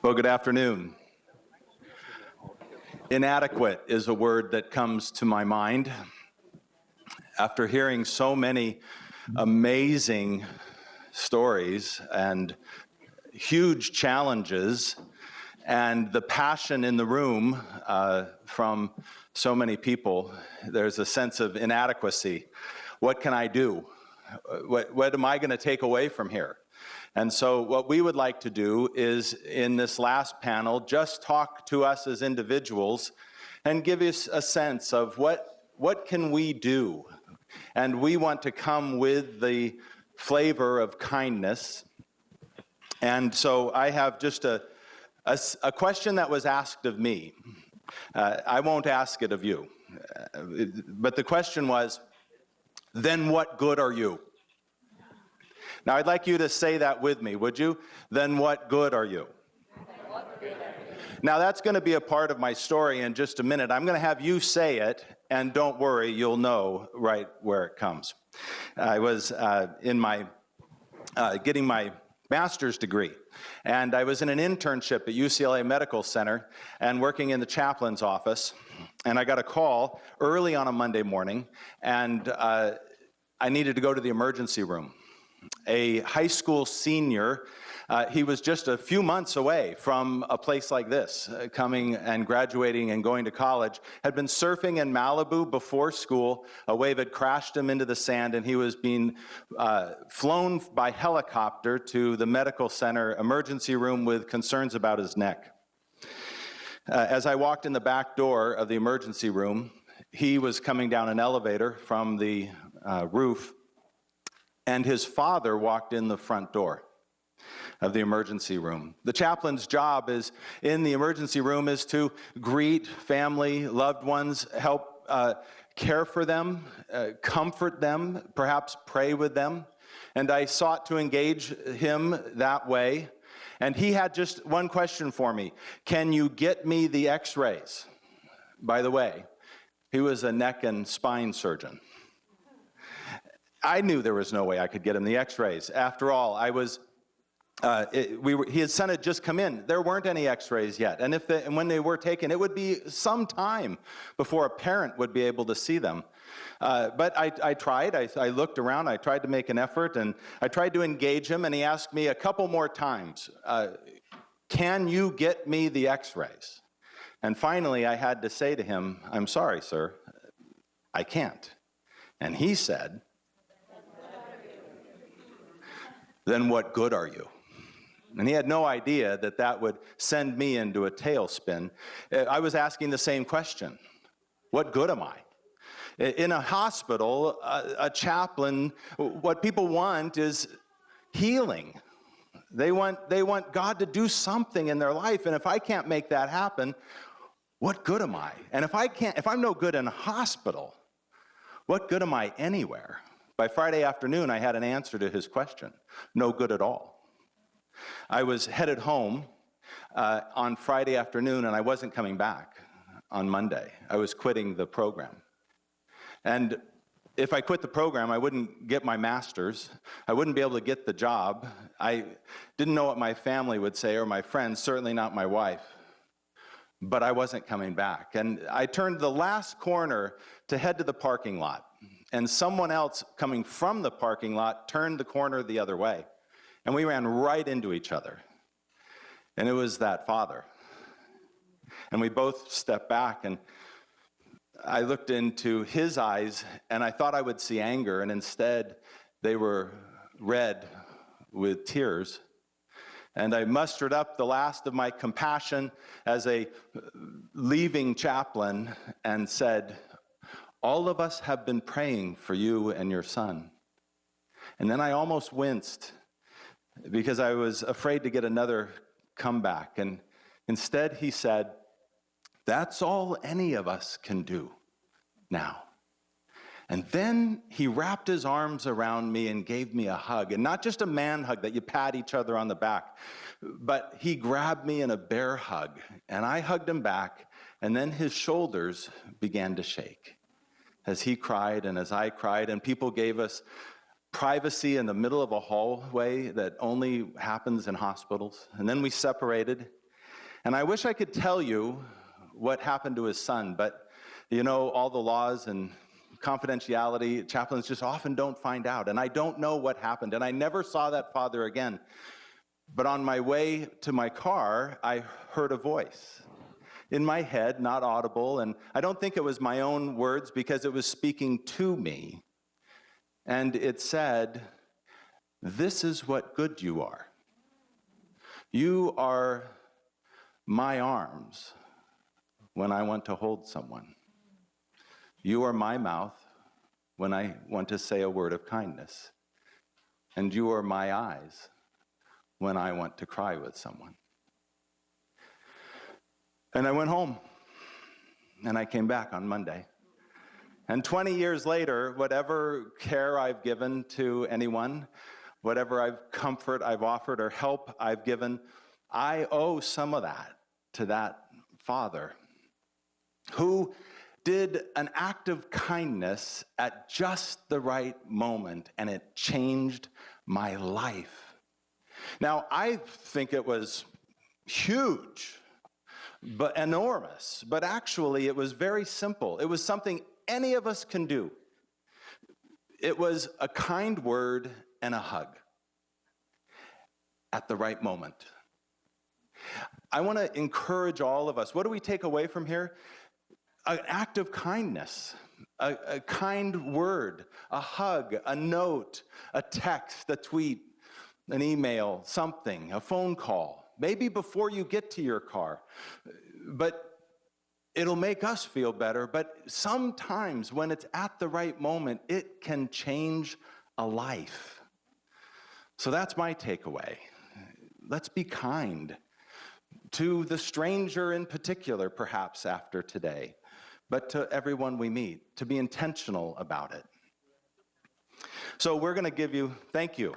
Well, good afternoon. Inadequate is a word that comes to my mind. After hearing so many amazing stories and huge challenges and the passion in the room from so many people, there's a sense of inadequacy. What can I do? What am I going to take away from here? And so what we would like to do is, in this last panel, just talk to us as individuals and give us a sense of what can we do? And we want to come with the flavor of kindness. And so I have just a question that was asked of me. I won't ask it of you. But the question was, then what good are you? Now, I'd like you to say that with me, would you? Then what good are you? Now, that's going to be a part of my story in just a minute. I'm going to have you say it, and don't worry, you'll know right where it comes. I was getting my master's degree, and I was in an internship at UCLA Medical Center and working in the chaplain's office, and I got a call early on a Monday morning, and I needed to go to the emergency room. A high school senior, he was just a few months away from a place like this, coming and graduating and going to college, had been surfing in Malibu before school. A wave had crashed him into the sand, and he was being flown by helicopter to the medical center emergency room with concerns about his neck. As I walked in the back door of the emergency room, he was coming down an elevator from the roof, and his father walked in the front door of the emergency room. The chaplain's job is in the emergency room is to greet family, loved ones, help care for them, comfort them, perhaps pray with them. And I sought to engage him that way. And he had just one question for me. Can you get me the x-rays? By the way, he was a neck and spine surgeon. I knew there was no way I could get him the x-rays. After all, his son had just come in. There weren't any x-rays yet. And when they were taken, it would be some time before a parent would be able to see them. But I tried. I looked around. I tried to make an effort, and I tried to engage him, and he asked me a couple more times, can you get me the x-rays? And finally, I had to say to him, I'm sorry, sir, I can't. And he said, then what good are you? And he had no idea that that would send me into a tailspin. I was asking the same question. What good am I? In a hospital, a chaplain, what people want is healing. They want God to do something in their life, and if I can't make that happen, what good am I? And if I'm no good in a hospital, what good am I anywhere? By Friday afternoon, I had an answer to his question. No good at all. I was headed home on Friday afternoon, and I wasn't coming back on Monday. I was quitting the program. And if I quit the program, I wouldn't get my master's. I wouldn't be able to get the job. I didn't know what my family would say, or my friends, certainly not my wife. But I wasn't coming back. And I turned the last corner to head to the parking lot. And someone else coming from the parking lot turned the corner the other way. And we ran right into each other. And it was that father. And we both stepped back, and I looked into his eyes, and I thought I would see anger, and instead they were red with tears. And I mustered up the last of my compassion as a leaving chaplain and said, all of us have been praying for you and your son. And then I almost winced because I was afraid to get another comeback. And instead he said, that's all any of us can do now. And then he wrapped his arms around me and gave me a hug. And not just a man hug that you pat each other on the back, but he grabbed me in a bear hug. And I hugged him back, and then his shoulders began to shake as he cried and as I cried, and people gave us privacy in the middle of a hallway that only happens in hospitals. And then we separated, And I wish I could tell you what happened to his son, but you know, all the laws and confidentiality, chaplains just often don't find out. And I don't know what happened. And I never saw that father again. But on my way to my car, I heard a voice in my head, not audible. And I don't think it was my own words because it was speaking to me. And it said, "This is what good you are. You are my arms when I want to hold someone. You are my mouth when I want to say a word of kindness. And you are my eyes when I want to cry with someone." And I went home, and I came back on Monday. And 20 years later, whatever care I've given to anyone, whatever comfort I've offered or help I've given, I owe some of that to that father who did an act of kindness at just the right moment, and it changed my life. Now, I think it was huge, but enormous, but actually it was very simple. It was something any of us can do. It was a kind word and a hug at the right moment. I want to encourage all of us. What do we take away from here? An act of kindness, a kind word, a hug, a note, a text, a tweet, an email, something, a phone call, maybe before you get to your car. But it'll make us feel better. But sometimes when it's at the right moment, it can change a life. So that's my takeaway. Let's be kind to the stranger in particular, perhaps after today, but to everyone we meet, to be intentional about it. So we're going to give you, thank you.